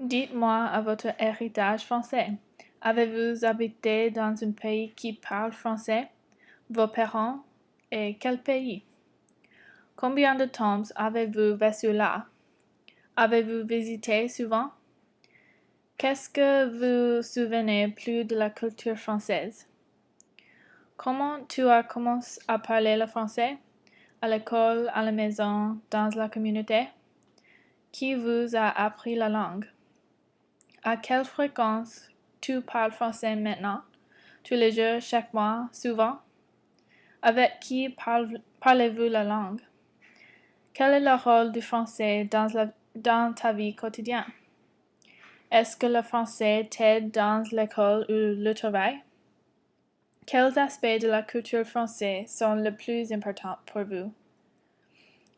Dites-moi à votre héritage français. Avez-vous habité dans un pays qui parle français? Vos parents? Et quel pays? Combien de temps avez-vous vécu là? Avez-vous visité souvent? Qu'est-ce que vous souvenez plus de la culture française? Comment tu as commencé à parler le français? À l'école, à la maison, dans la communauté? Qui vous a appris la langue? À quelle fréquence tu parles français maintenant? Tous les jours, chaque mois, souvent? Avec qui parlez-vous la langue? Quel est le rôle du français dans ta vie quotidienne? Est-ce que le français t'aide dans l'école ou le travail? Quels aspects de la culture française sont les plus importants pour vous?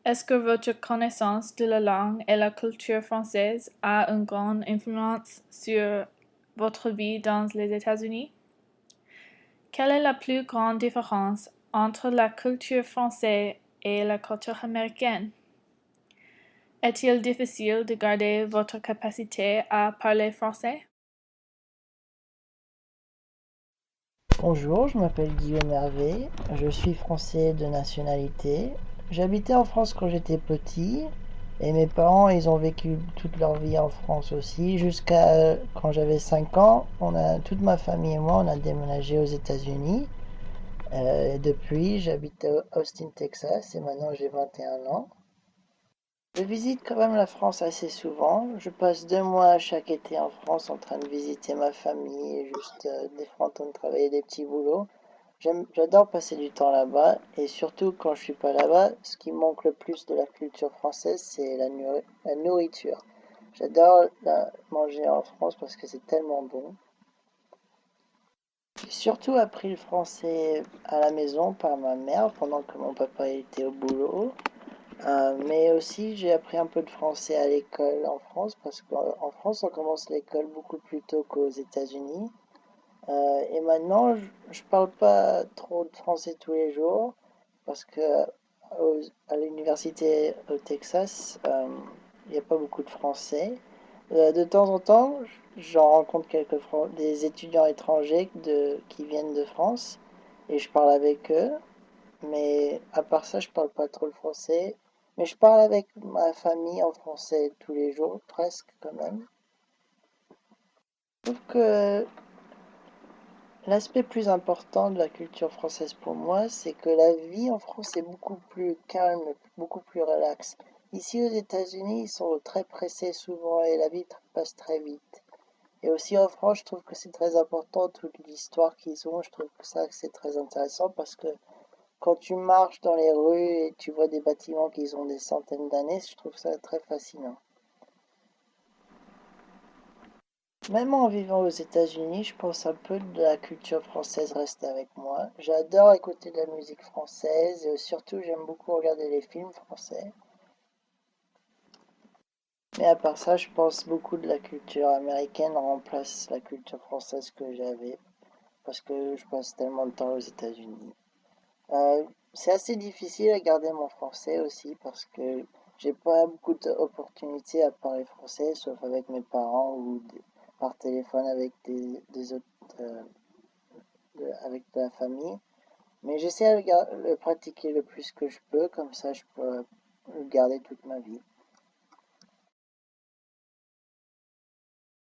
Est-ce que votre connaissance de la langue et la culture française a une grande influence sur votre vie dans les États-Unis? Quelle est la plus grande différence entre la culture française et la culture américaine? Est-il difficile de garder votre capacité à parler français? Bonjour, je m'appelle Guillaume Hervé, je suis français de nationalité. J'habitais en France quand j'étais petit et mes parents, ils ont vécu toute leur vie en France aussi. Jusqu'à quand j'avais 5 ans, toute ma famille et moi, on a déménagé aux États-Unis. Depuis, j'habite à Austin, Texas et maintenant j'ai 21 ans. Je visite quand même la France assez souvent. Je passe 2 mois chaque été en France en train de visiter ma famille et juste des fois en train de travailler des petits boulots. J'adore passer du temps là-bas et surtout quand je suis pas là-bas, ce qui me manque le plus de la culture française, c'est la nourriture. J'adore manger en France parce que c'est tellement bon. J'ai surtout appris le français à la maison par ma mère pendant que mon papa était au boulot. Mais aussi, j'ai appris un peu de français à l'école en France parce qu'en France, on commence l'école beaucoup plus tôt qu'aux États-Unis. Et maintenant, je parle pas trop de français tous les jours parce que à l'université au Texas, il n'y a pas beaucoup de français. De temps en temps, j'en rencontre des étudiants étrangers qui viennent de France et je parle avec eux. Mais à part ça, je parle pas trop le français. Mais je parle avec ma famille en français tous les jours, presque quand même. Je trouve que l'aspect plus important de la culture française pour moi, c'est que la vie en France est beaucoup plus calme, beaucoup plus relaxe. Ici aux États-Unis, ils sont très pressés souvent et la vie passe très vite. Et aussi en France, je trouve que c'est très important toute l'histoire qu'ils ont. Je trouve que ça c'est très intéressant parce que quand tu marches dans les rues et tu vois des bâtiments qui ont des centaines d'années, je trouve ça très fascinant. Même en vivant aux États-Unis, je pense un peu de la culture française reste avec moi. J'adore écouter de la musique française et surtout j'aime beaucoup regarder les films français. Mais à part ça, je pense beaucoup de la culture américaine remplace la culture française que j'avais parce que je passe tellement de temps aux États-Unis. C'est assez difficile à garder mon français aussi parce que j'ai pas beaucoup d'opportunités à parler français, sauf avec mes parents ou par téléphone avec des autres, avec de la famille. Mais j'essaie de le pratiquer le plus que je peux, comme ça je peux le garder toute ma vie.